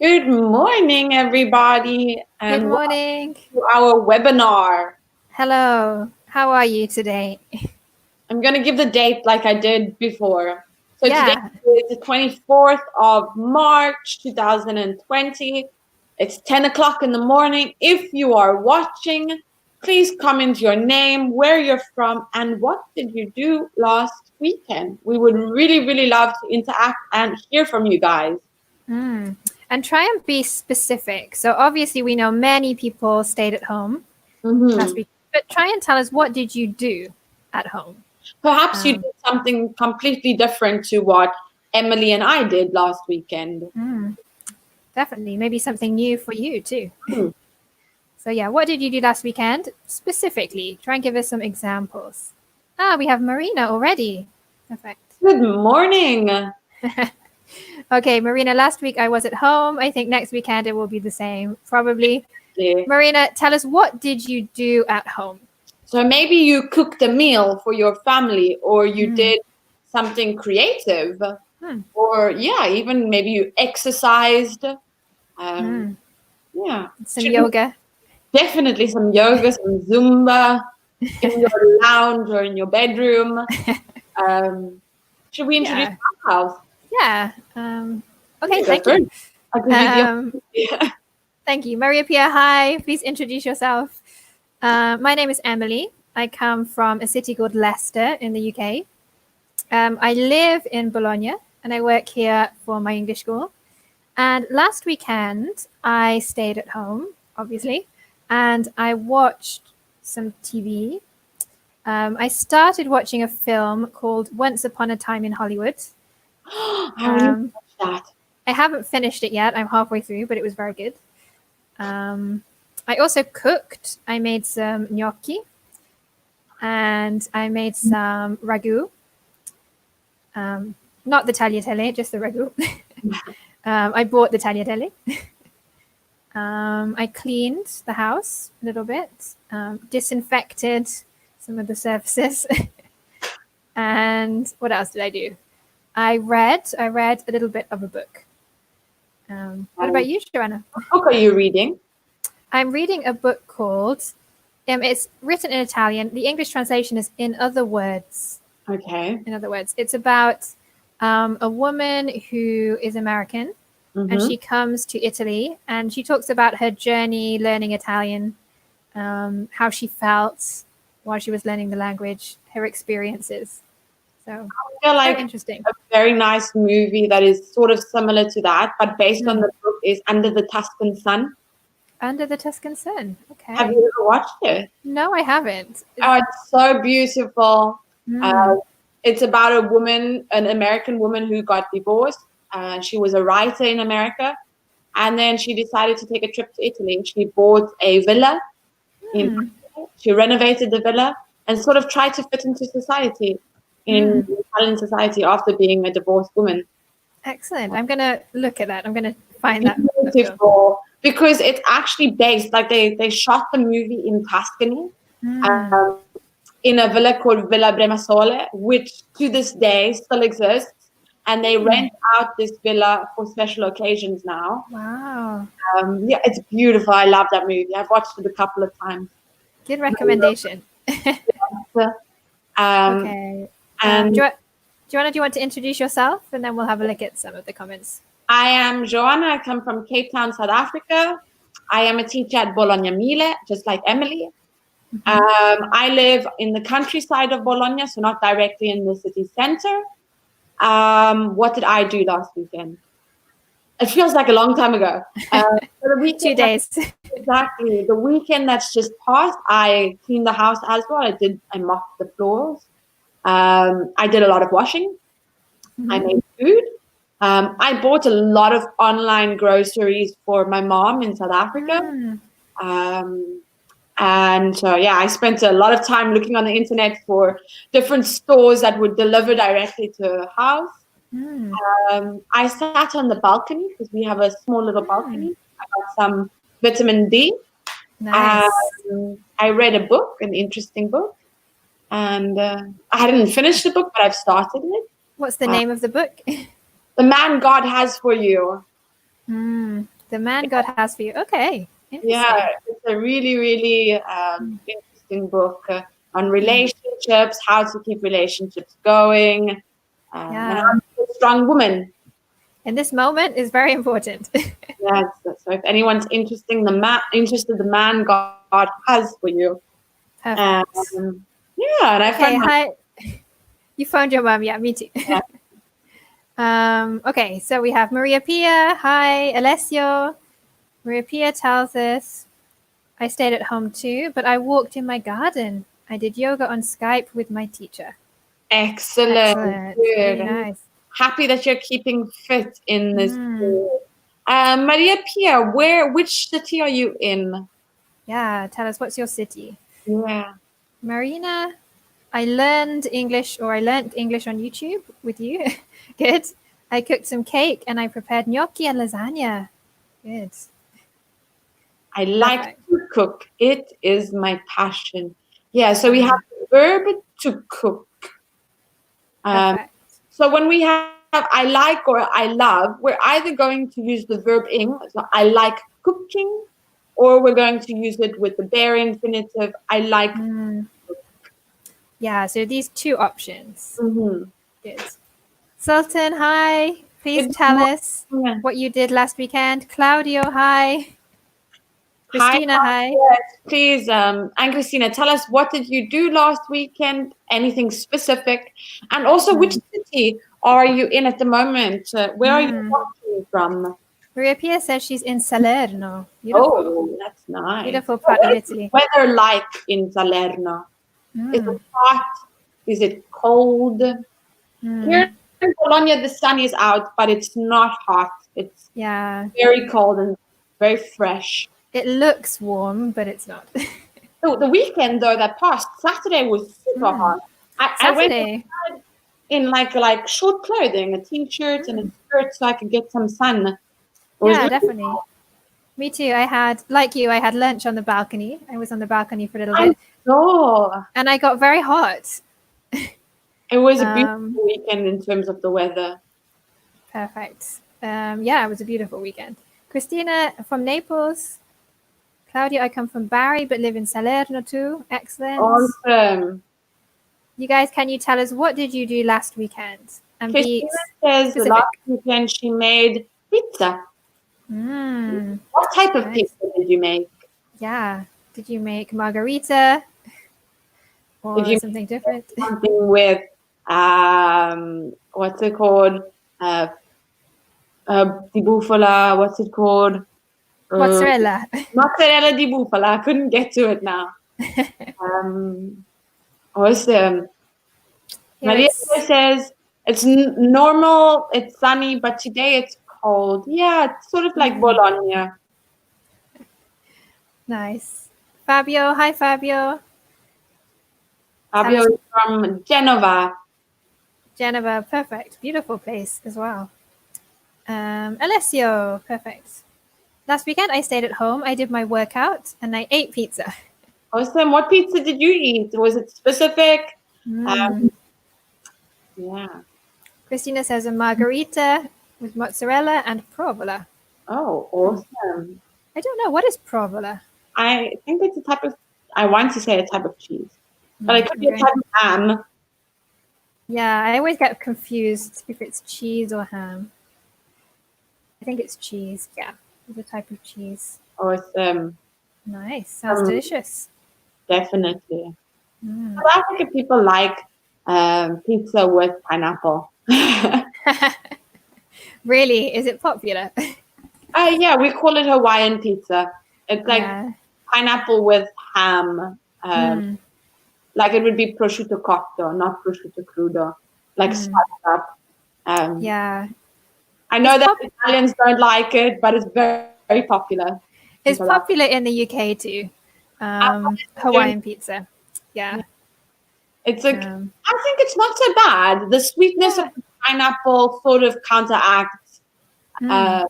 Good morning, everybody, Good and welcome morning. to our webinar. Hello. How are you today? I'm going to give the date like I did before. So today Yeah. is the 24th of March, 2020. It's 10 o'clock in the morning. If you are watching, please comment your name, where you're from, and what did you do last weekend. We would really, really love to interact and hear from you guys. And try and be specific. So obviously we know many people stayed at home last week, but try and tell us, what did you do at home? Perhaps you did something completely different to what Emily and I did last weekend. Definitely. Maybe something new for you too. Hmm. So yeah, what did you do last weekend? Specifically, try and give us some examples. We have Marina already. Perfect. Good morning. Okay, Marina, last week I was at home. I think next weekend it will be the same, probably. Marina, tell us, what did you do at home? So maybe you cooked a meal for your family, or you did something creative, or even maybe you exercised. Yeah, Some yoga. Definitely some yoga, some Zumba in your lounge or in your bedroom. Should we introduce our house? Yeah. Okay, thank you. I can give you. Thank you. Maria Pia, hi. Please introduce yourself. My name is Emily. I come from a city called Leicester in the UK. I live in Bologna and I work here for my English school. And last weekend, I stayed at home, obviously, and I watched some TV. I started watching a film called Once Upon a Time in Hollywood. I really watched that. I haven't finished it yet. I'm halfway through, but it was very good. I also cooked. I made some gnocchi and I made some ragu. Not the tagliatelle, just the ragu. I bought the tagliatelle. I cleaned the house a little bit, disinfected some of the surfaces. And what else did I do? I read a little bit of a book. What about you, Joanna? What book are you reading? I'm reading a book called, it's written in Italian. The English translation is In Other Words. Okay. In other words, it's about a woman who is American and she comes to Italy and she talks about her journey learning Italian, how she felt while she was learning the language, her experiences. So I feel like interesting. A very nice movie that is sort of similar to that, but based on the book, is Under the Tuscan Sun. Under the Tuscan Sun. Okay. Have you ever watched it? No, I haven't. Oh, it's so beautiful. It's about a woman, an American woman who got divorced. She was a writer in America, and then she decided to take a trip to Italy. She bought a villa she renovated the villa and sort of tried to fit into society, in Italian society, after being a divorced woman. Excellent. I'm going to look at that. I'm going to find that. Beautiful. Because it's actually based, like they shot the movie in Tuscany, in a villa called Villa Bremasole, which to this day still exists. And they rent out this villa for special occasions now. Wow. Yeah, it's beautiful. I love that movie. I've watched it a couple of times. Good recommendation. Okay. And Joanna, do you want to introduce yourself? And then we'll have a look at some of the comments. I am Joanna. I come from Cape Town, South Africa. I am a teacher at Bologna Mille, just like Emily. I live in the countryside of Bologna, so not directly in the city center. What did I do last weekend? It feels like a long time ago. 2 days. Exactly. The weekend that's just passed, I cleaned the house as well. I mopped the floors. I did a lot of washing. I made food. I bought a lot of online groceries for my mom in South Africa. And so, I spent a lot of time looking on the internet for different stores that would deliver directly to her house. I sat on the balcony because we have a small little balcony. I got some vitamin D. Nice. I read a book, an interesting book. And I hadn't finished the book, but I've started it. What's the name of the book? The Man God Has for You. The man God has for you. Okay. Interesting. Yeah, it's a really, really interesting book on relationships, how to keep relationships going, and how to be a strong woman. And this moment is very important. Yes, so if anyone's interested, the man God has for you. Perfect. Yeah, and I Okay, found hi. You found your mom. Yeah, me too. Okay, so we have Maria Pia. Hi, Alessio. Maria Pia tells us, I stayed at home too, but I walked in my garden. I did yoga on Skype with my teacher. excellent. Very Good. nice. Happy that you're keeping fit in this. Maria Pia, which city are you in? Yeah, tell us, what's your city? Yeah. Marina, I learned English on YouTube with you. Good. I cooked some cake and I prepared gnocchi and lasagna. Good. I like to cook. It is my passion. Yeah, so we have the verb to cook. So when we have I like or I love, we're either going to use the verb ing, so I like cooking, or we're going to use it with the bare infinitive, I like. Yeah, so these two options. Mm-hmm. Good. Sultan, hi. Please tell us what you did last weekend. Claudio, hi. Christina, hi. Yes, please. And Christina, tell us, what did you do last weekend? Anything specific? And also, which city are you in at the moment? Where are you watching from? Maria Pia says she's in Salerno. Beautiful. Oh, that's nice. Beautiful part of Italy. What's the weather like in Salerno? Is it hot? Is it cold? Here in Bologna, the sun is out, but it's not hot. It's very cold and very fresh. It looks warm, but it's not. So the weekend though that passed, Saturday was super hot. I went outside in like short clothing, a t-shirt and a skirt, so I could get some sun. Yeah, definitely. Me too. I had lunch on the balcony. I was on the balcony for a little bit. And I got very hot. It was a beautiful weekend in terms of the weather. Perfect. Yeah, it was a beautiful weekend. Christina from Naples. Claudia, I come from Bari but live in Salerno too. Excellent. Awesome. You guys, can you tell us, what did you do last weekend? And Christina says last weekend she made pizza. What type of pizza did you make? Yeah. Did you make margarita? Or something different? Something with, what's it called? Di bufala, what's it called? Mozzarella. Mozzarella di bufala. I couldn't get to it now. Awesome. Maria says it's normal, it's sunny, but today it's cold. Yeah, it's sort of like Bologna. Nice. Fabio, hi Fabio. Fabio is from Genova. Genova, perfect. Beautiful place as well. Alessio, perfect. Last weekend I stayed at home, I did my workout, and I ate pizza. Awesome. What pizza did you eat? Was it specific? Yeah. Christina says a margarita with mozzarella and provola. Oh, awesome. I don't know. What is provola? I think it's a type of, I want to say a type of cheese, but it could be a type of ham. Yeah, I always get confused if it's cheese or ham. I think it's cheese. Yeah, it's a type of cheese. Awesome. Nice. Sounds delicious. Definitely. South African people like pizza with pineapple. Really? Is it popular? Yeah, we call it Hawaiian pizza. It's like pineapple with ham. Like it would be prosciutto cotto, not prosciutto crudo. Like spiced up. Yeah. I know that Italians don't like it, but it's very, very popular. It's popular in the UK too. Hawaiian pizza. Yeah. It's I think it's not so bad. The sweetness of the pineapple sort of counteracts the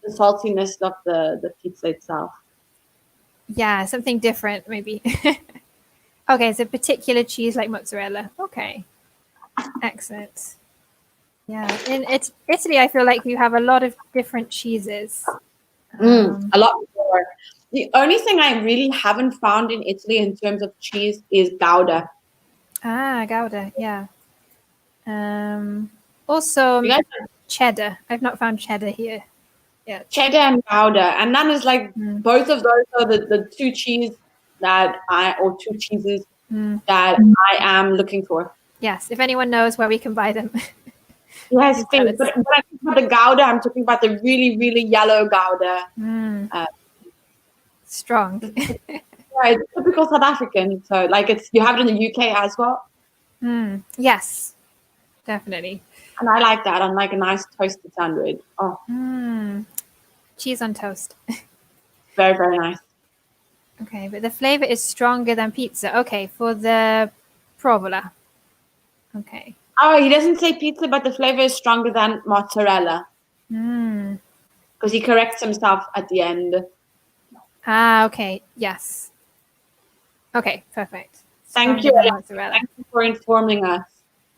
saltiness of the pizza itself. Yeah, something different maybe. Okay, so particular cheese like mozzarella. Okay. Excellent. Yeah, in Italy, I feel like you have a lot of different cheeses. A lot more. The only thing I really haven't found in Italy in terms of cheese is Gouda. Gouda, yeah. Also, You guys cheddar. I've not found cheddar here. Yeah. cheddar and Gouda, and that is like both of those are the two cheeses that I am looking for. Yes, if anyone knows where we can buy them. Yes, please. But when I think about the Gouda, I'm talking about the really, really yellow Gouda. Strong. Yeah, it's typical South African. So like you have it in the UK as well. Yes, definitely. And I like that on like a nice toasted sandwich. Oh, cheese on toast. very, very nice. Okay, but the flavor is stronger than pizza. Okay, for the provola. Okay. Oh, he doesn't say pizza, but the flavor is stronger than mozzarella. Because he corrects himself at the end. Okay. Yes. Okay, perfect. Thank you. Mozzarella. Thank you for informing us.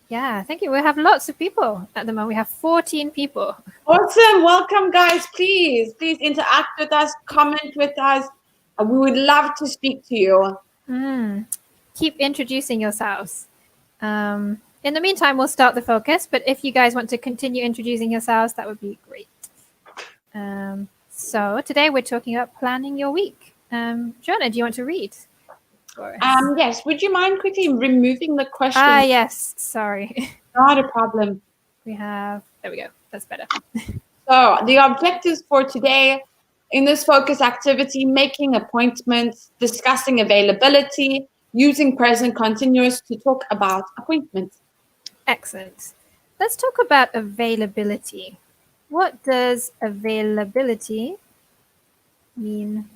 Yeah, thank you. We have lots of people at the moment. We have 14 people. Awesome. Welcome, guys. Please interact with us, comment with us. We would love to speak to you. Keep introducing yourselves. In the meantime, we'll start the focus, but if you guys want to continue introducing yourselves, that would be great. So today we're talking about planning your week. Joanna, do you want to read for us? Yes. Would you mind quickly removing the question? Yes. Sorry. Not a problem. There we go. That's better. So the objectives for today in this focus activity, making appointments, discussing availability, using present continuous to talk about appointments. Excellent. Let's talk about availability. What does availability mean?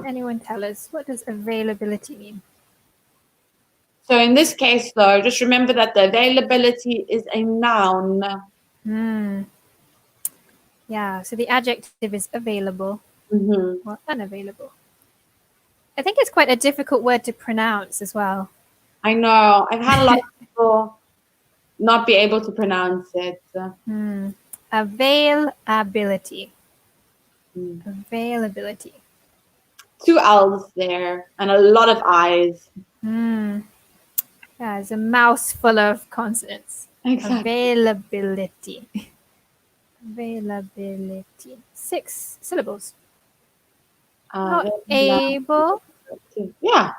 Anyone tell us? What does availability mean? So in this case, though, just remember that the availability is a noun. Yeah, so the adjective is available or unavailable. I think it's quite a difficult word to pronounce as well. I know. I've had a lot of people not be able to pronounce it. Availability. Availability. 2 L's there and a lot of I's. Yeah, it's a mouth full of consonants. Exactly. Availability. Availability. 6 syllables. Not able. Yeah.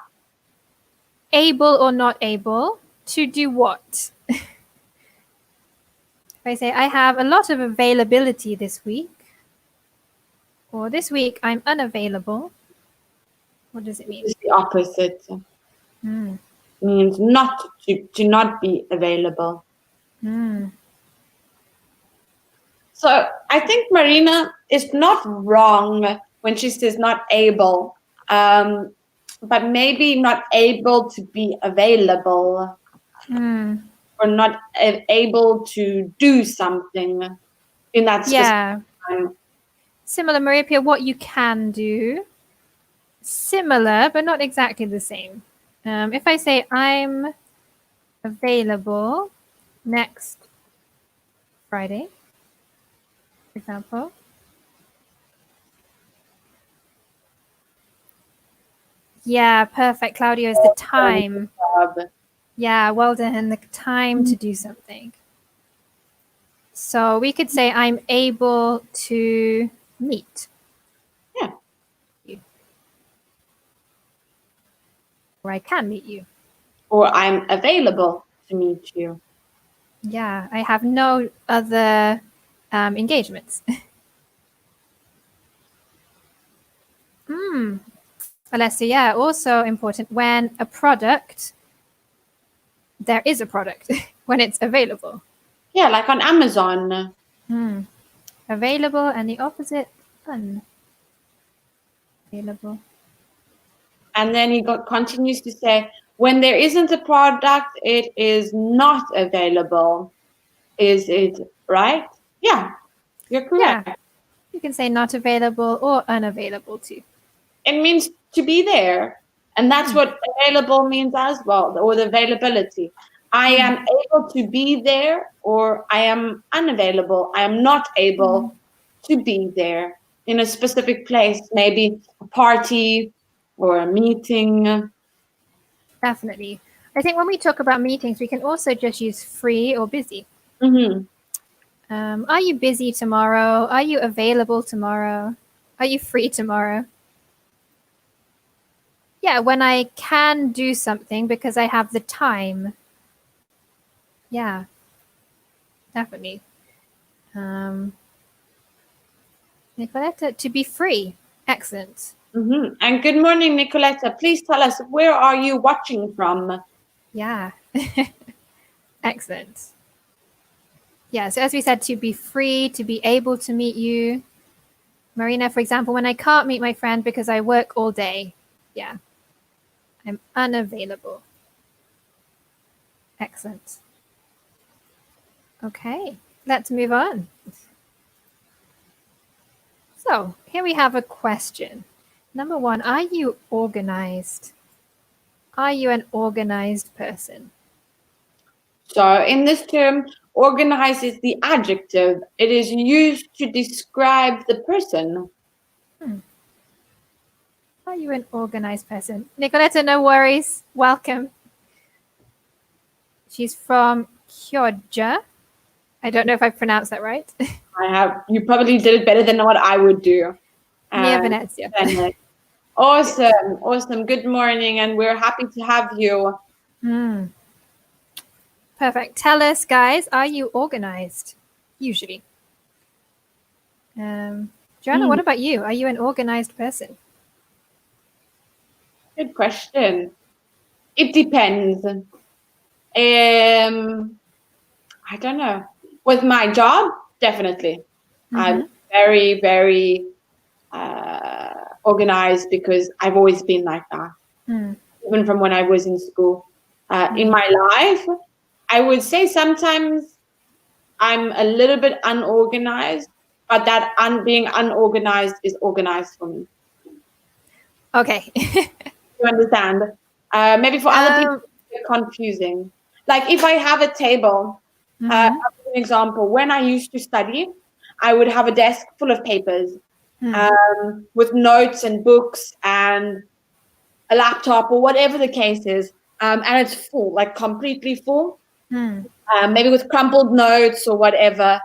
Able or not able to do what? If I say I have a lot of availability this week, or this week I'm unavailable, what does it mean? It's the opposite. Means not to not be available. So I think Marina is not wrong when she says not able, but maybe not able to be available or not able to do something in that specific time. Similar, Marika, what you can do. Similar, but not exactly the same. If I say I'm available next Friday, for example. Yeah, perfect. Claudio is the time. Yeah, well done. The time to do something. So we could say I'm able to meet. Yeah. You. Or I can meet you. Or I'm available to meet you. Yeah, I have no other engagements. Alessia, yeah, also important when a product, there is a product when it's available. Yeah, like on Amazon. Available and the opposite, unavailable. And then he continues to say, when there isn't a product, it is not available. Is it right? Yeah, you're correct. Yeah, you can say not available or unavailable too. It means to be there. And that's what available means as well, or the availability. I am able to be there, or I am unavailable. I am not able to be there in a specific place, maybe a party or a meeting. Definitely. I think when we talk about meetings, we can also just use free or busy. Mm-hmm. Are you busy tomorrow? Are you available tomorrow? Are you free tomorrow? Yeah, when I can do something because I have the time. Yeah, definitely. Nicoletta, to be free. Excellent. Mm-hmm. And good morning, Nicoletta. Please tell us, where are you watching from? Yeah. Excellent. Yeah, so as we said, to be free, to be able to meet you. Marina, for example, when I can't meet my friend because I work all day. Yeah, I'm unavailable. Excellent. Okay, let's move on. So here we have a question. Number one, are you organized? Are you an organized person? So in this term, organized is the adjective. It is used to describe the person. Are you an organized person? Nicoletta, no worries. Welcome. She's from Chioggia. I don't know if I pronounced that right. You probably did it better than what I would do. Near Venezia. Awesome. Good morning, and we're happy to have you. Perfect. Tell us, guys, are you organized? Usually. Joanna, what about you? Are you an organized person? Good question. It depends. I don't know. With my job, definitely. I'm very, very organized because I've always been like that. Even from when I was in school. In my life, I would say sometimes I'm a little bit unorganized, but that being unorganized is organized for me. Okay. You understand? Maybe for other people, it's confusing. Like if I have a table, as an example, when I used to study, I would have a desk full of papers with notes and books and a laptop or whatever the case is. And it's full, like completely full, maybe with crumpled notes or whatever.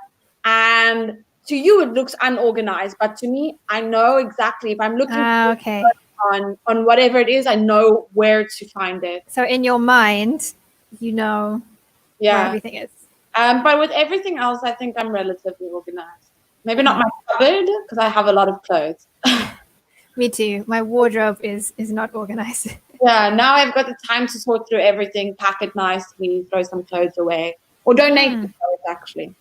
And to you, it looks unorganized. But to me, I know exactly if I'm looking on whatever it is, I know where to find it. So in your mind, you know where everything is. But with everything else, I think I'm relatively organized. Maybe not my cupboard, because I have a lot of clothes. Me too. My wardrobe is not organized. Yeah, now I've got the time to sort through everything, pack it nicely, throw some clothes away, or donate the clothes, actually.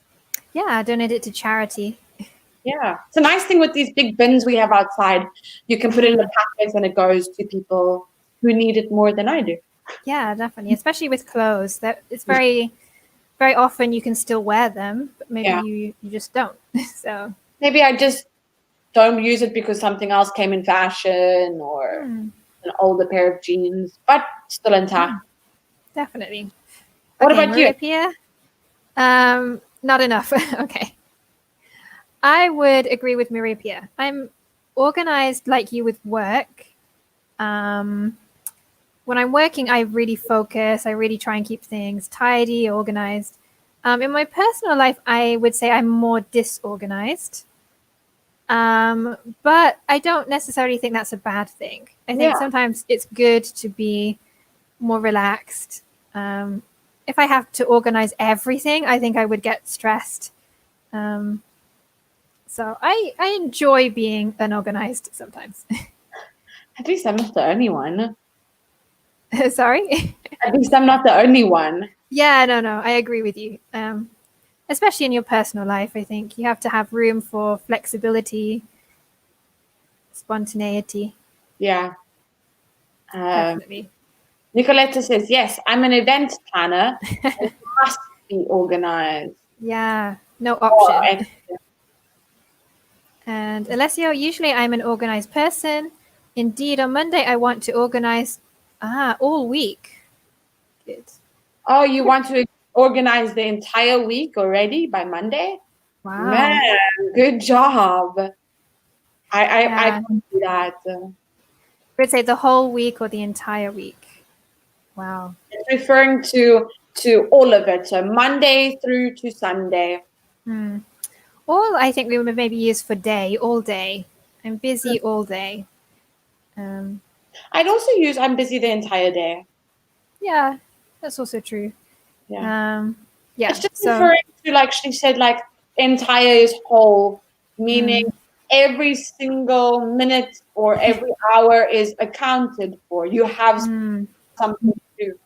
Yeah, donate it to charity. Yeah, it's a nice thing with these big bins we have outside. You can put it in the packets and it goes to people who need it more than I do. Yeah, definitely. Especially with clothes. That it's very, very often you can still wear them, but maybe you just don't. So maybe I just don't use it because something else came in fashion or an older pair of jeans, but still intact. Definitely. What about you? Maria? Not enough. Okay. I would agree with Maria Pia. I'm organized like you with work. When I'm working, I really focus. I really try and keep things tidy, organized. In my personal life, I would say I'm more disorganized. But I don't necessarily think that's a bad thing. I think sometimes it's good to be more relaxed. If I have to organize everything, I think I would get stressed. So I enjoy being unorganized sometimes. At least I'm not the only one. Sorry? At least I'm not the only one. Yeah, no, I agree with you. Especially in your personal life, I think you have to have room for flexibility, spontaneity. Yeah. Definitely. Nicoletta says, yes, I'm an event planner. It must be organized. Yeah, no option. And Alessia, usually I'm an organized person. Indeed, on Monday, I want to organize all week. Good. Oh, you want to organize the entire week already by Monday? Wow. Man, good job. I Yeah. can't do that. Would say the whole week or the entire week? Wow. It's referring to all of it. So Monday through to Sunday. All I think we would maybe use for day, all day. I'm busy all day. I'd also use I'm busy the entire day. Yeah, that's also true. Yeah. Yeah. It's just So referring to, like she said, like entire is whole, meaning every single minute or every hour is accounted for. You have something to do.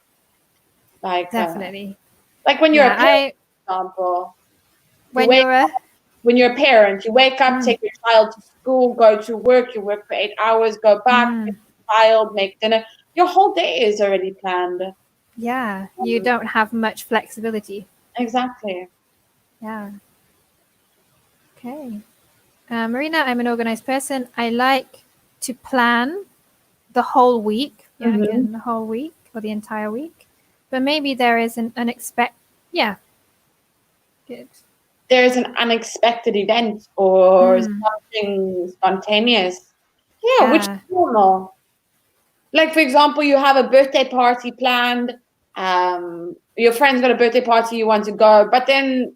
Like definitely. like when you're a Yeah, parent, for example, you when wake you're a when you're a parent, you wake up, take your child to school, go to work, you work for 8 hours, go back, pick the child, make dinner. Your whole day is already planned. yeah, you don't have much flexibility. Exactly. Yeah. Okay. Marina, I'm an organized person. I like to plan the whole week. Yeah, again, the whole week or the entire week. But maybe there is an unexpected. Yeah. Good. There's an unexpected event or something spontaneous. Yeah, which is normal. Like, for example, you have a birthday party planned. Your friend's got a birthday party, you want to go, but then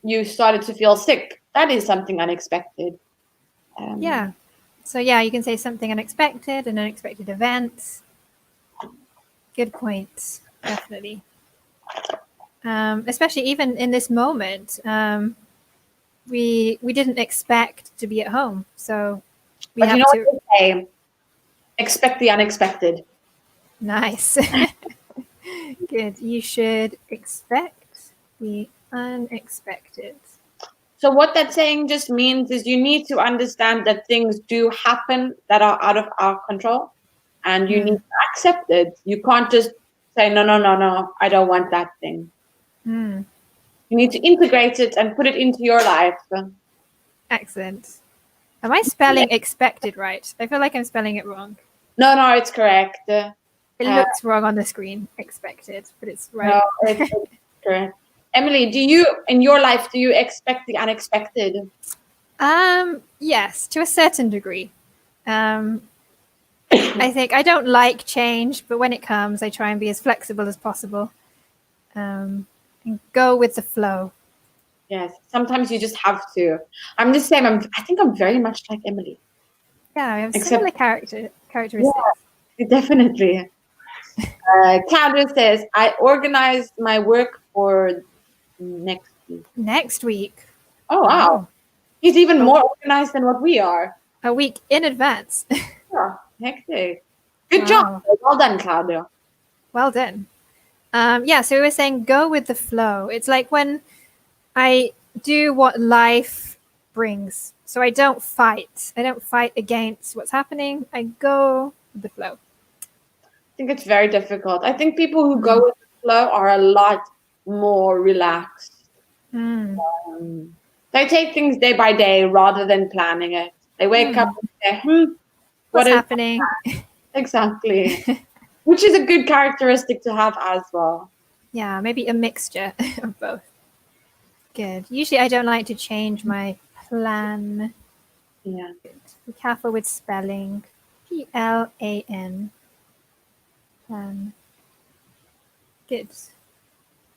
you started to feel sick. That is something unexpected. Yeah. So yeah, you can say something unexpected, an unexpected event. Good point. Definitely. Especially even in this moment, we didn't expect to be at home, so we But you have know to. what they say? Expect the unexpected. Nice. Good. You should expect the unexpected. So what that saying just means is you need to understand that things do happen that are out of our control, and you need to accept it. You can't just say, no, no, no, no, I don't want that thing. You need to integrate it and put it into your life. Excellent. Am I spelling expected right? I feel like I'm spelling it wrong. No, no, it's correct. It looks wrong on the screen, expected, but it's right. No, it's correct. Emily, do you, in your life, do you expect the unexpected? Yes, to a certain degree. I think I don't like change, but when it comes, I try and be as flexible as possible, and go with the flow. Yes, sometimes you just have to. I'm the same. I think I'm very much like Emily. Yeah, I have Except- similar characteristics. Yeah, definitely. Claudia says, I organized my work for next week. Next week. Oh, wow. He's even more organized than what we are. A week in advance. Yeah, hectic. Good job. Well done, Claudia. Well done. Yeah, so we were saying go with the flow. It's like when I do what life brings. So I don't fight. I don't fight against what's happening. I go with the flow. I think it's very difficult. I think people who go with the flow are a lot more relaxed. They take things day by day rather than planning it. They wake up and say, what's happening? Exactly. Which is a good characteristic to have as well. Yeah, maybe a mixture of both. Good. Usually I don't like to change my plan. Yeah. Good. Be careful with spelling. Plan. Plan. Good.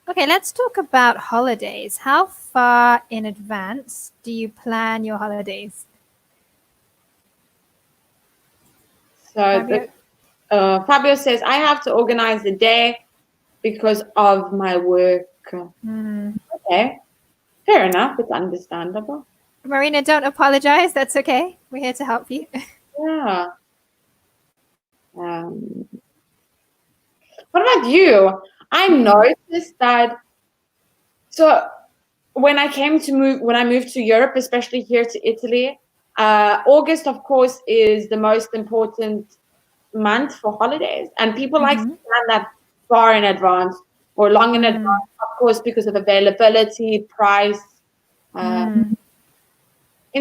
Okay, let's talk about holidays. How far in advance do you plan your holidays? So Fabio says, I have to organize the day because of my work. Okay. Fair enough. It's understandable. Marina, don't apologize. That's okay. We're here to help you. Yeah. What about you? I noticed that. So when I moved to Europe, especially here to Italy, August, of course, is the most important month for holidays, and people like to plan that far in advance or long in advance, of course, because of availability, price. In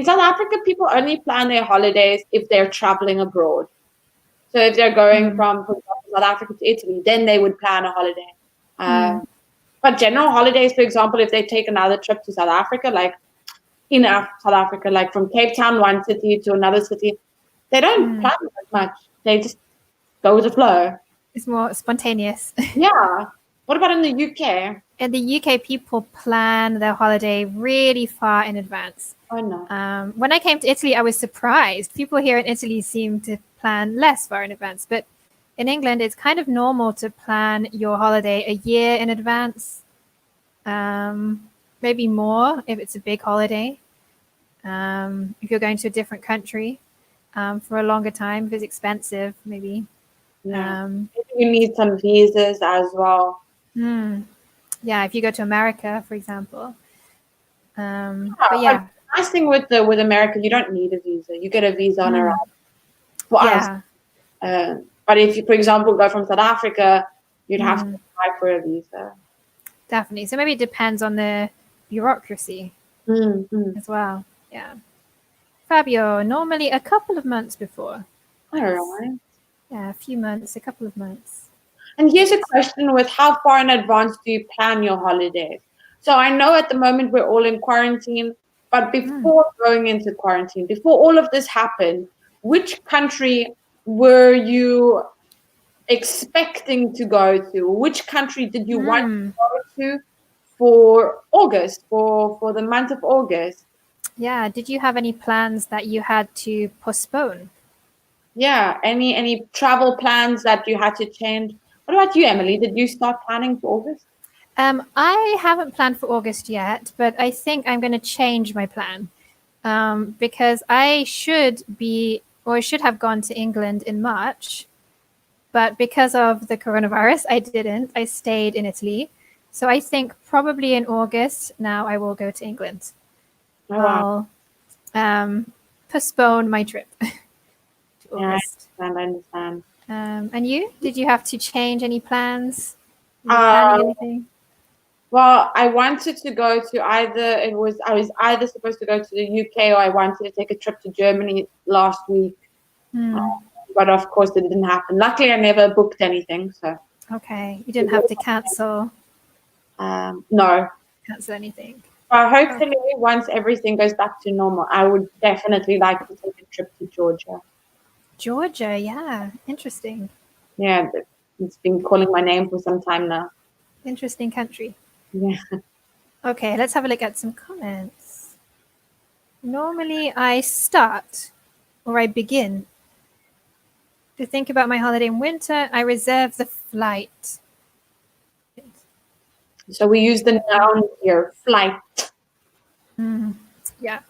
South Africa, people only plan their holidays if they're traveling abroad. So if they're going from, for example, South Africa to Italy, then they would plan a holiday. But general holidays, for example, if they take another trip to South Africa, like in South Africa, like from Cape Town, one city to another city, they don't plan that much. They just go with the flow. It's more spontaneous. Yeah. What about in the UK? In the UK, people plan their holiday really far in advance. Oh, no. When I came to Italy, I was surprised. People here in Italy seem to plan less far in advance, but in England, it's kind of normal to plan your holiday a year in advance, maybe more if it's a big holiday. If you're going to a different country for a longer time, if it's expensive, maybe. Yeah. You need some visas as well. Yeah, if you go to America, for example. But the nice thing with America, you don't need a visa. You get a visa on arrival. For us. But if you, for example, go from South Africa, you'd have to apply for a visa. Definitely. So maybe it depends on the bureaucracy as well. Yeah. Fabio, normally a couple of months before. All right. Yeah, a few months, a couple of months. And here's a question with how far in advance do you plan your holidays? So I know at the moment we're all in quarantine, but before going into quarantine, before all of this happened, which country were you expecting to go to? Which country did you want to go to for August, for the month of August? Yeah. Did you have any plans that you had to postpone? Yeah. Any travel plans that you had to change? What about you, Emily? Did you start planning for August? I haven't planned for August yet, but I think I'm going to change my plan because I should have gone to England in March, but because of the coronavirus, I didn't. I stayed in Italy. So I think probably in August now I will go to England. Oh, wow. I'll postpone my trip to August. I understand. And you? Did you have to change any plans? Were you planning anything? Well, I wanted to go to I was either supposed to go to the UK or I wanted to take a trip to Germany last week. But of course it didn't happen. Luckily I never booked anything. So okay. You didn't have to cancel? No. Cancel anything. But hopefully once everything goes back to normal, I would definitely like to take a trip to Georgia. Georgia, yeah. Interesting. Yeah, it's been calling my name for some time now. Interesting country. Yeah. Okay, let's have a look at some comments. Normally I start or I begin to think about my holiday in winter. I reserve the flight. So we use the noun here, flight. Yeah.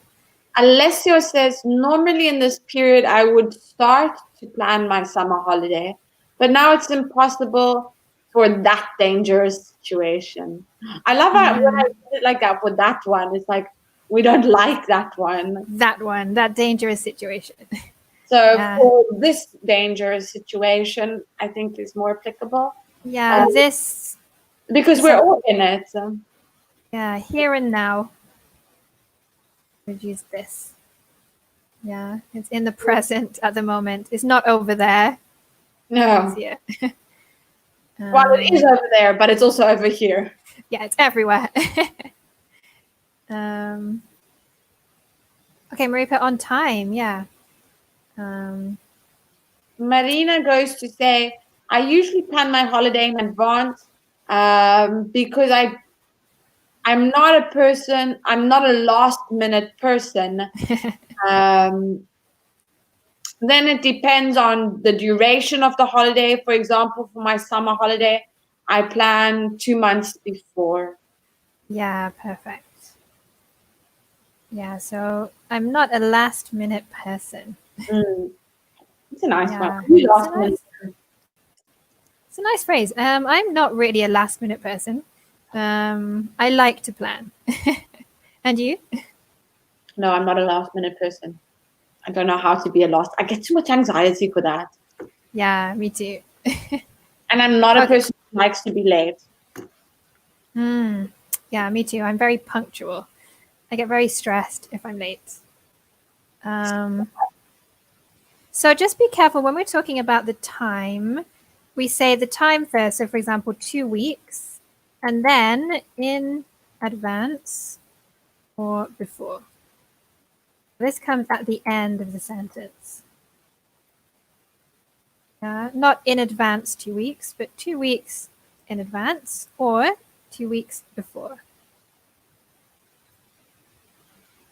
Alessia says, normally in this period, I would start to plan my summer holiday, but now it's impossible for that dangerous situation. I love it when I put it like that with that one. It's like, we don't like that one. That dangerous situation. So for this dangerous situation, I think is more applicable. Yeah, because we're all in it. So. Yeah, here and now. We'd use this. Yeah, it's in the present at the moment. It's not over there. No. Yeah. Well, it is over there, but it's also over here. Yeah, it's everywhere. Okay, Marika, on time. Yeah. Marina goes to say, I usually plan my holiday in advance because I'm not a last minute person. Then it depends on the duration of the holiday. For example, for my summer holiday, I plan 2 months before. Yeah, perfect. Yeah, so I'm not a last minute person. It's a nice one. It's a nice phrase. I'm not really a last minute person. I like to plan. And you? No, I'm not a last minute person. I don't know how to be a last. I get too much anxiety for that. Yeah, me too. And I'm not a person who likes to be late. Yeah, me too. I'm very punctual. I get very stressed if I'm late. So just be careful when we're talking about the time. We say the time first. So for example, 2 weeks. And then in advance or before. This comes at the end of the sentence. Not in advance 2 weeks, but 2 weeks in advance or 2 weeks before.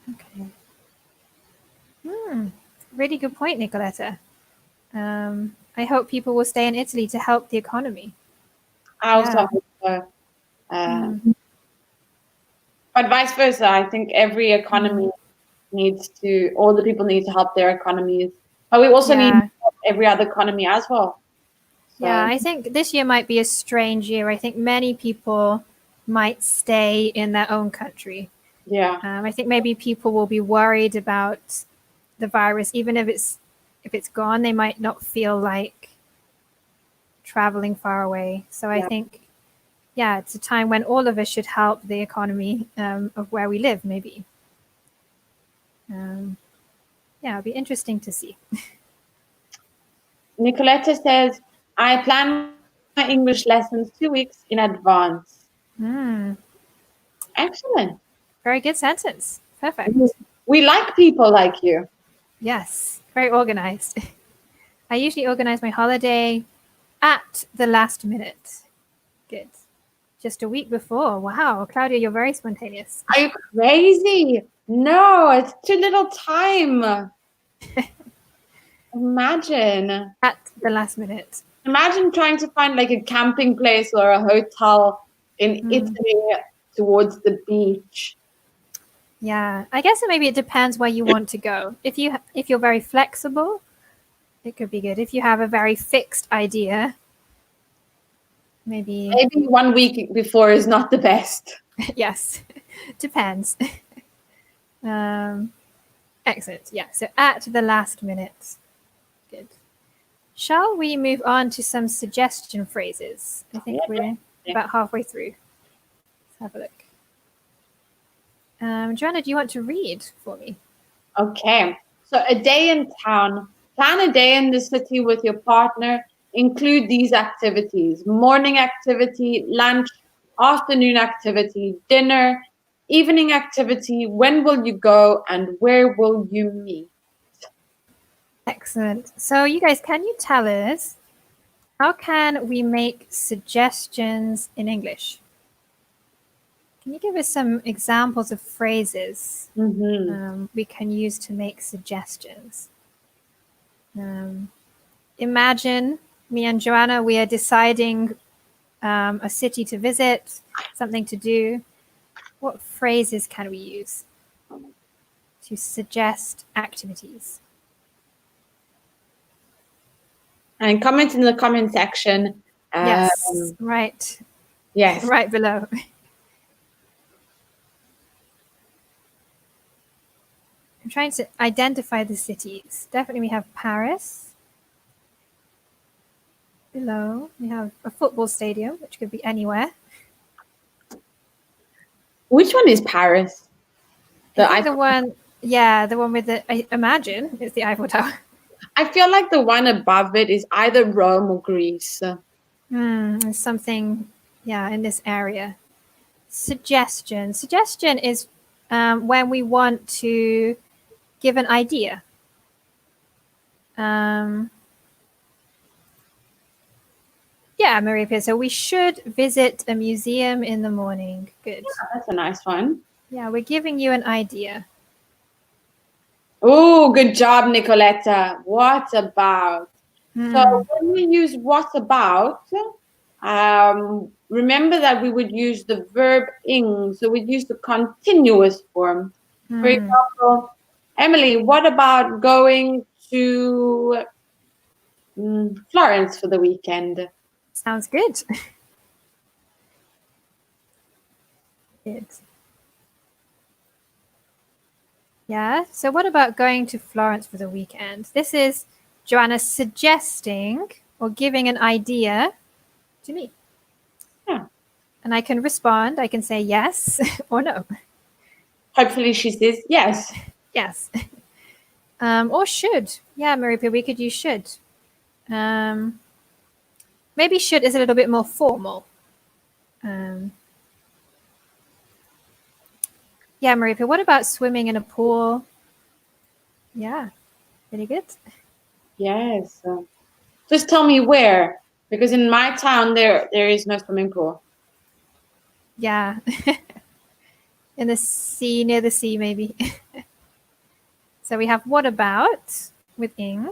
Okay. Really good point, Nicoletta. I hope people will stay in Italy to help the economy. I also hope so. But vice versa, I think every economy all the people need to help their economies. But we also need to help every other economy as well. So. Yeah, I think this year might be a strange year. I think many people might stay in their own country. Yeah. I think maybe people will be worried about the virus, even if it's gone, they might not feel like traveling far away. So I think, it's a time when all of us should help the economy of where we live, maybe. It'll be interesting to see. Nicoletta says, I plan my English lessons 2 weeks in advance. Excellent. Very good sentence. Perfect. We like people like you. Yes, very organized. I usually organize my holiday at the last minute. Good. Just a week before. Wow, Claudia, you're very spontaneous. Are you crazy? No, it's too little time. Imagine. At the last minute. Imagine trying to find like a camping place or a hotel in Italy towards the beach. Yeah, I guess maybe it depends where you want to go. If you're very flexible, it could be good. If you have a very fixed idea, maybe 1 week before is not the best. Yes, depends. Excellent. Yeah, so at the last minute. Good. Shall we move on to some suggestion phrases? I think we're about halfway through. Let's have a look. Joanna, do you want to read for me? Okay. So a day in town. Plan a day in the city with your partner. Include these activities: morning activity, lunch, afternoon activity, dinner, evening activity. When will you go and where will you meet? Excellent. So you guys, can you tell us, how can we make suggestions in English? Can you give us some examples of phrases we can use to make suggestions? Imagine me and Joanna, we are deciding a city to visit, something to do. What phrases can we use to suggest activities? And comment in the comment section. Yes, right. Yes. Right below. I'm trying to identify the cities. Definitely we have Paris. Below we have a football stadium, which could be anywhere. Which one is Paris? The one with the, I imagine, it's the Eiffel Tower. I feel like the one above it is either Rome or Greece. Something, in this area. Suggestion. Suggestion is when we want to give an idea. Marika, so we should visit a museum in the morning. Good. Yeah, that's a nice one. Yeah, we're giving you an idea. Oh, good job, Nicoletta. What about? So when we use what about, remember that we would use the verb ing. So we'd use the continuous form. For example, Emily, what about going to Florence for the weekend? Sounds good. Good. Yeah, so what about going to Florence for the weekend? This is Joanna suggesting or giving an idea to me. Yeah. And I can respond. I can say yes or no. Hopefully she says yes. Yes. Or should. Yeah, Marika, we could use should. Maybe should is a little bit more formal. Yeah, Marika, what about swimming in a pool? Yeah, pretty good. Yes. Just tell me where, because in my town there is no swimming pool. Yeah. In the sea, near the sea, maybe. So we have what about with ing.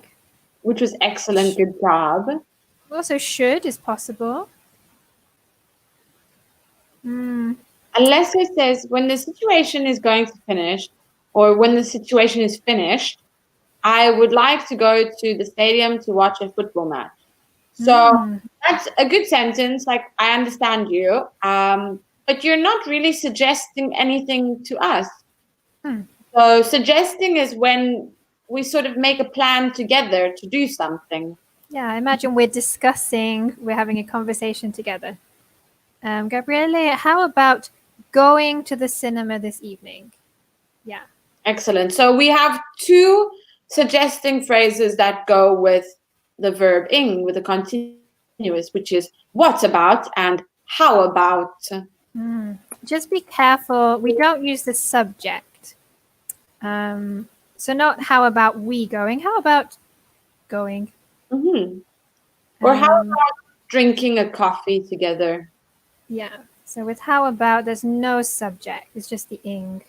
Which was excellent. Good job. Also should is possible. Alessia says, when the situation is going to finish, or when the situation is finished, I would like to go to the stadium to watch a football match. So that's a good sentence. Like, I understand you, but you're not really suggesting anything to us. So suggesting is when we sort of make a plan together to do something. Yeah, I imagine we're having a conversation together. Gabriele, how about going to the cinema this evening? Yeah. Excellent. So we have two suggesting phrases that go with the verb ing, with the continuous, which is what about and how about. Just be careful. We don't use the subject. So not how about we going, how about going? Mm-hmm. Or how about drinking a coffee together? Yeah. So with how about, there's no subject. It's just the ing.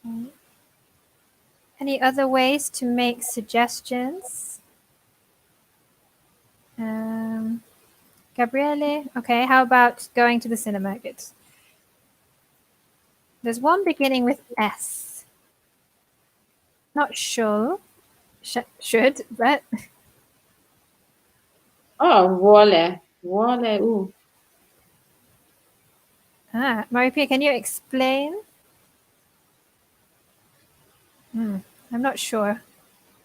Okay. Any other ways to make suggestions? Gabriele, okay. How about going to the cinema? Good. There's one beginning with S. Not sure. Should, but Oh, vuole. Vuole. Ooh. Marika, can you explain? I'm not sure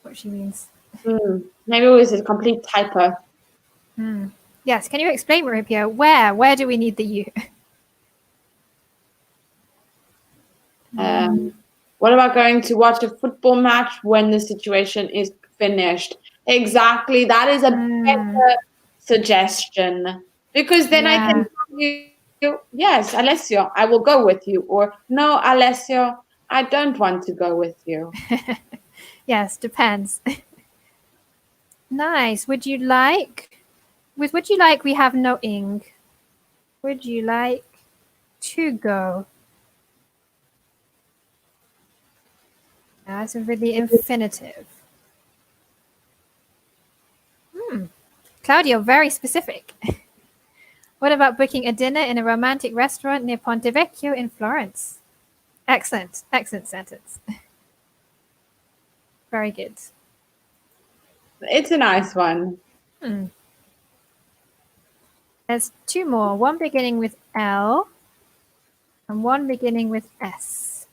what she means. Maybe it was a complete typo. Yes, can you explain, Marika? Where do we need the U? What about going to watch a football match when the situation is finished? Exactly. That is a better suggestion. Because then I can tell you, yes, Alessio, I will go with you. Or no, Alessio, I don't want to go with you. Yes, depends. Nice. Would you like we have no ing? Would you like to go? That's with the infinitive. Claudio, very specific. What about booking a dinner in a romantic restaurant near Ponte Vecchio in Florence? Excellent. Excellent sentence. Very good. It's a nice one. There's two more. One beginning with L and one beginning with S.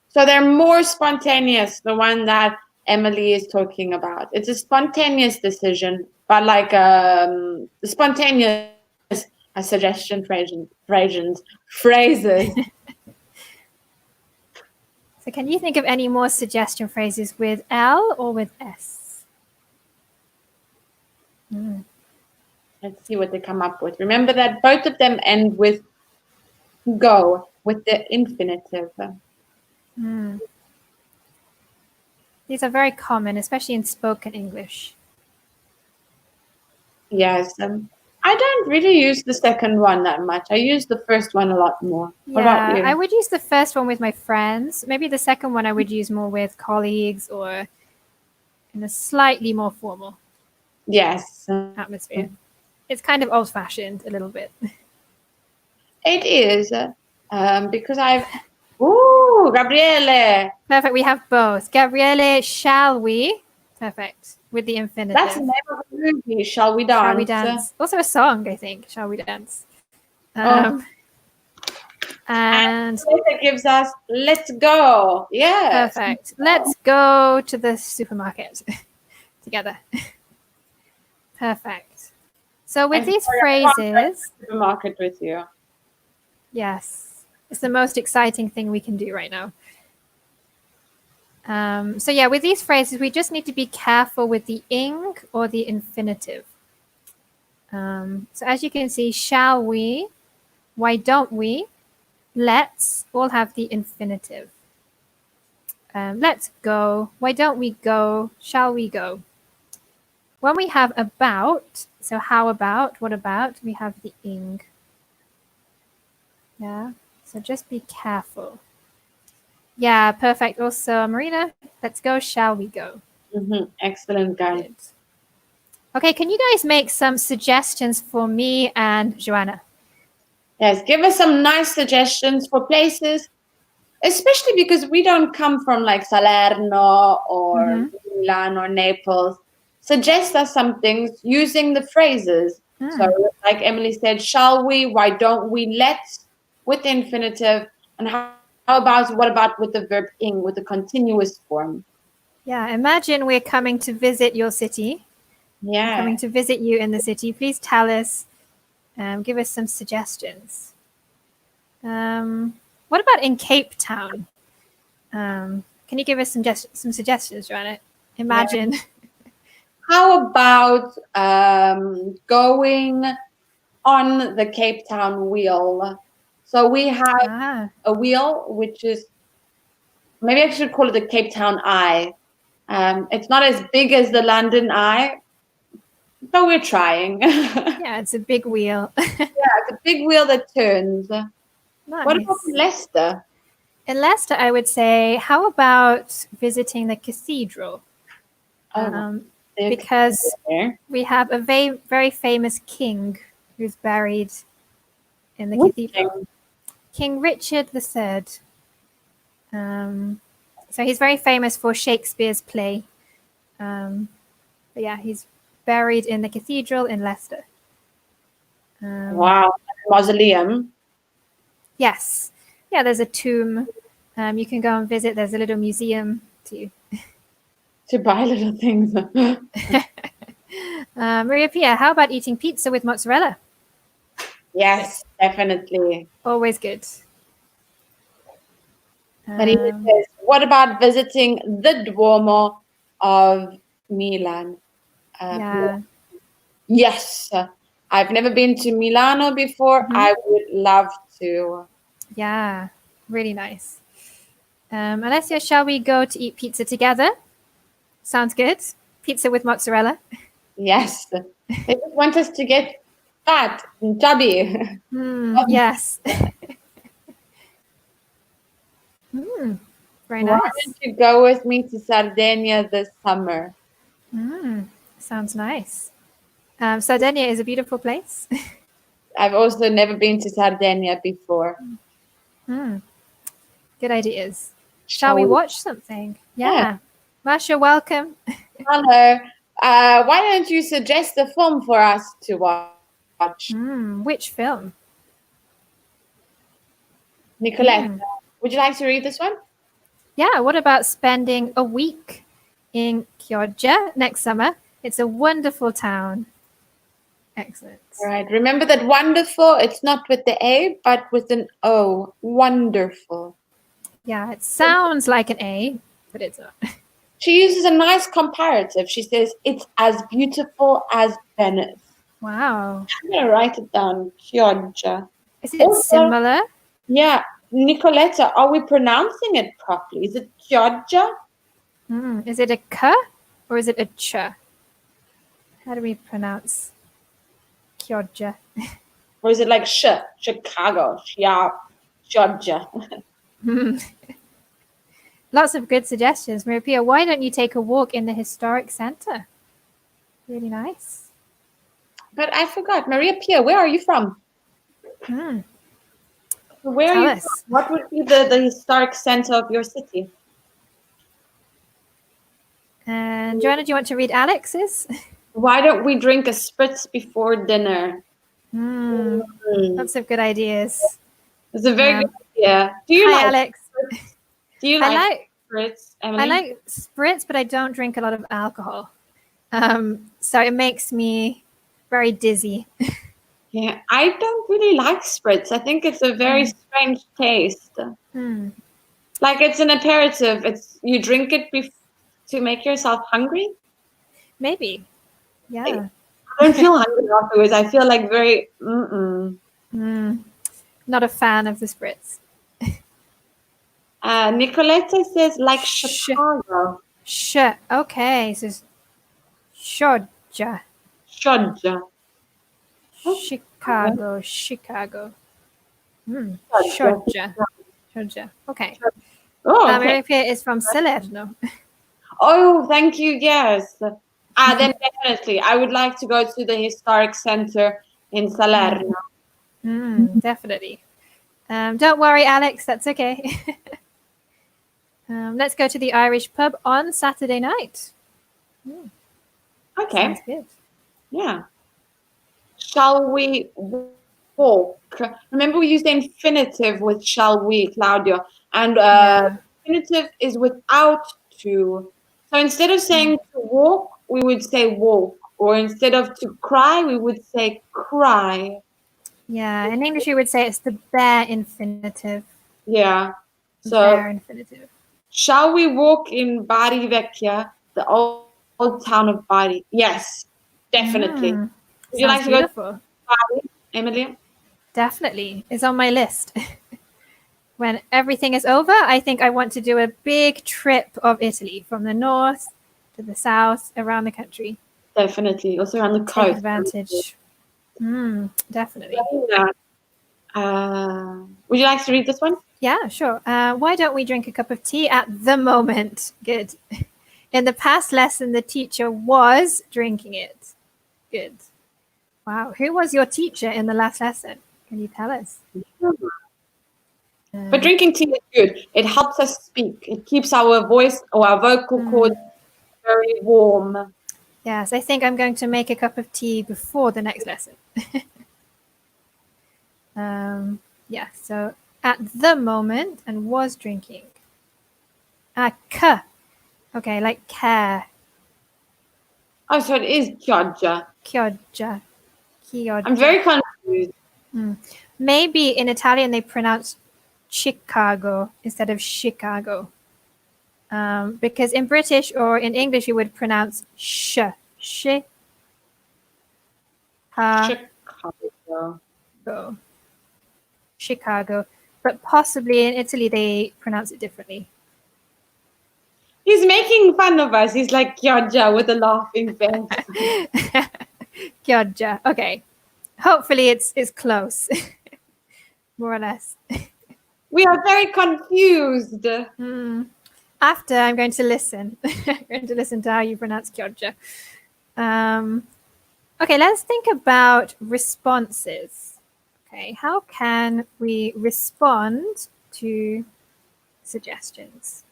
So they're more spontaneous, the one that Emily is talking about. It's a spontaneous decision, but like spontaneous suggestion phrases. So can you think of any more suggestion phrases with L or with S? Let's see what they come up with. Remember that both of them end with go, with the infinitive. These are very common, especially in spoken English. Yes. I don't really use the second one that much. I use the first one a lot more. What about you? I would use the first one with my friends. Maybe the second one I would use more with colleagues or in a slightly more formal atmosphere. It's kind of old-fashioned a little bit. It is. Because Ooh, Gabriele. Perfect. We have both. Gabriele, shall we? Perfect. With the infinitive. That's the name of the movie. Shall we dance? Shall we dance? Also a song, I think. Shall we dance? And it gives us let's go. Yeah. Perfect. Let's go to the supermarket together. Perfect. So with these phrases, supermarket with you. Yes, it's the most exciting thing we can do right now. So yeah, with these phrases, we just need to be careful with the ing or the infinitive. So as you can see, shall we why don't we, let's all have the infinitive. Let's go. Why don't we go? Shall we go? When we have about, so how about, what about, we have the ing. Yeah, so just be careful. Yeah, perfect. Also, Marina, let's go. Shall we go? Excellent, guys. Good. Okay, can you guys make some suggestions for me and Joanna? Yes, give us some nice suggestions for places, especially because we don't come from like Salerno or Milan or Naples. Suggest us some things using the phrases. So, like Emily said, shall we? Why don't we? Let's with the infinitive. And how about what about with the verb ing, with the continuous form? Yeah, imagine we're coming to visit your city. Yeah. Coming to visit you in the city. Please tell us, give us some suggestions. What about in Cape Town? Can you give us some suggestions, Joanna? Imagine. Yeah. How about going on the Cape Town wheel? So we have a wheel, which is, maybe I should call it the Cape Town Eye. It's not as big as the London Eye, but we're trying. Yeah, it's a big wheel. Yeah, it's a big wheel that turns. Nice. What about Leicester? In Leicester, I would say, how about visiting the cathedral? Because we have a very famous king who's buried in the cathedral. King Richard III. So he's very famous for Shakespeare's play. But yeah, he's buried in the cathedral in Leicester. Wow, Mausoleum. Yes. Yeah, there's a tomb. You can go and visit. There's a little museum to buy little things. Maria Pia, how about eating pizza with mozzarella? Yes, definitely. Always good. Marina says, what about visiting the Duomo of Milan? Yeah. Yes. I've never been to Milano before. I would love to. Yeah, really nice. Alessia, shall we go to eat pizza together? Sounds good. Pizza with mozzarella. Yes. They just want us to get fat and chubby. Yes. Very nice. Why don't you go with me to Sardinia this summer? Sounds nice. Sardinia is a beautiful place. I've also never been to Sardinia before. Good ideas. Shall we watch something? Yeah. Masha, welcome. Hello. Why don't you suggest a film for us to watch? Which film? Nicoletta, would you like to read this one? Yeah, what about spending a week in Chioggia next summer? It's a wonderful town. Excellent. All right. Remember that wonderful, it's not with the A, but with an O. Wonderful. Yeah, it sounds like an A, but it's not. She uses a nice comparative. She says, it's as beautiful as Venice. Wow. I'm going to write it down. Chioggia. Is it similar? Yeah. Nicoletta, are we pronouncing it properly? Is it Chioggia? Is it a K or is it a Ch? How do we pronounce Chioggia? Or is it like Chicago? Chioggia. Lots of good suggestions. Maria, why don't you take a walk in the historic center? Really nice. But I forgot. Maria Pia, where are you from? Where are you from? What would be the historic center of your city? And Joanna, do you want to read Alex's? Why don't we drink a spritz before dinner? Lots of good ideas. It's a very good idea. Do you like Alex? Spritz? Do you like spritz, Emily? I like spritz, but I don't drink a lot of alcohol. So it makes me very dizzy. Yeah, I don't really like spritz. I think it's a very strange taste. Like it's an aperitif. It's you drink it to make yourself hungry. Maybe. Yeah. I don't feel hungry afterwards. I feel like very not a fan of the spritz. Nicoletta says like Chicago. Okay, so it's Georgia. Georgia. Chicago. Georgia. Okay. Oh, okay. Marika is from Salerno. Oh, thank you. Yes. Then definitely, I would like to go to the historic center in Salerno. Definitely. Don't worry, Alex. That's okay. Let's go to the Irish pub on Saturday night. Okay. Sounds good. Yeah. Shall we walk? Remember, we used the infinitive with shall we, Claudio. And infinitive is without to. So instead of saying to walk, we would say walk. Or instead of to cry, we would say cry. Yeah, in English, you would say it's the bare infinitive. Yeah. So bare infinitive. Shall we walk in Bari Vecchia, the old town of Bari? Yes, definitely. Would you like to go to Bari, Emily? Definitely. It's on my list. When everything is over, I think I want to do a big trip of Italy from the north to the south around the country. Definitely. Also around the coast. Take advantage. Definitely. Would you like to read this one? Yeah, sure. Why don't we drink a cup of tea at the moment? Good. In the past lesson, the teacher was drinking it. Good. Wow. Who was your teacher in the last lesson? Can you tell us? But drinking tea is good. It helps us speak. It keeps our voice or our vocal cords very warm. Yes, I think I'm going to make a cup of tea before the next lesson. Yeah, so at the moment and was drinking. Okay, like care. Oh, so it is Chioggia. Chioggia. I'm very confused. Maybe in Italian they pronounce Chicago instead of Chicago. Because in British or in English you would pronounce sh. Chicago. But possibly in Italy they pronounce it differently. He's making fun of us. He's like Chioggia with a laughing face. Chioggia. Okay. Hopefully it's close. More or less. We are very confused. After I'm going to listen. I'm going to listen to how you pronounce Chioggia. Okay, let's think about responses. Okay, how can we respond to suggestions?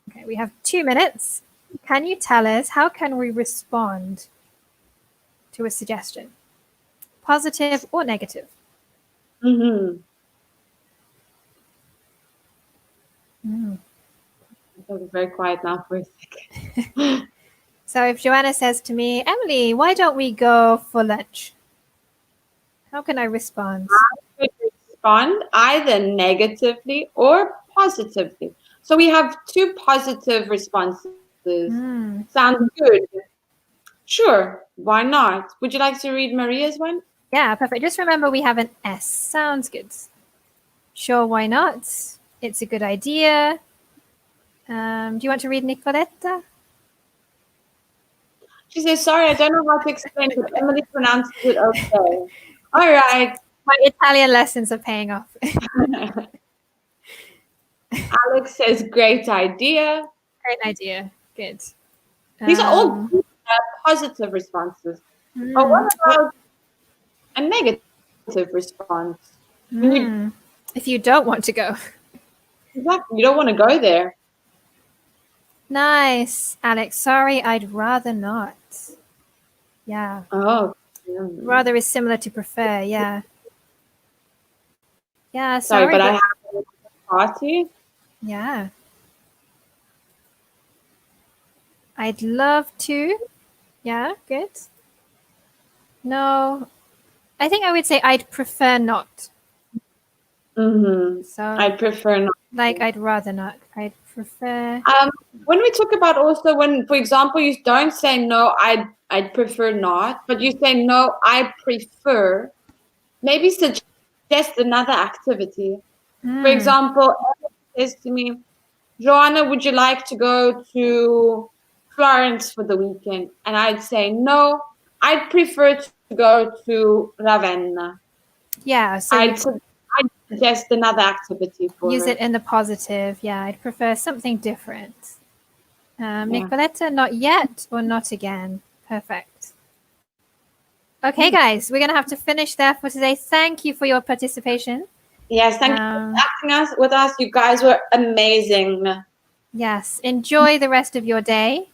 Okay, we have 2 minutes. Can you tell us how can we respond to a suggestion? Positive or negative? It's very quiet now for a second. So if Joanna says to me, Emily, why don't we go for lunch? How can I respond? I could respond either negatively or positively. So we have 2 positive responses. Sounds good. Sure, why not? Would you like to read Maria's one? Yeah, perfect. Just remember we have an S. Sounds good. Sure, why not? It's a good idea. Do you want to read Nicoletta? She says, sorry, I don't know how to explain, but Emily pronounced it okay. All right. My Italian lessons are paying off. Alex says, great idea. Great idea. Good. These are all good, positive responses. But what about a negative response? If you don't want to go. Exactly. You don't want to go there. Nice, Alex. Sorry, I'd rather not. Yeah. Oh. Rather is similar to prefer. Yeah. Yeah. Sorry, but I have a party. Yeah. I'd love to. Yeah. Good. No. I think I would say I'd prefer not. So I'd prefer not. Like I'd rather not. I'd prefer. When we talk about also when, for example, you don't say no, I'd prefer not, but you say no, I prefer. Maybe suggest suggest another activity. For example, says to me, Joanna, would you like to go to Florence for the weekend? And I'd say, no, I'd prefer to go to Ravenna. Yeah, so I'd suggest another activity for use her. it in the positive. Yeah, I'd prefer something different. Nicoletta, not yet or not again. Perfect. Okay, guys, we're going to have to finish there for today. Thank you for your participation. Yes, thank you for acting with us. You guys were amazing. Yes, enjoy the rest of your day.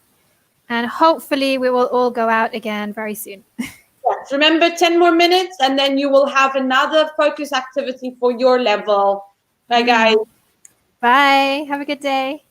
And hopefully we will all go out again very soon. Yes, remember 10 more minutes and then you will have another focus activity for your level. Bye, guys. Bye. Have a good day.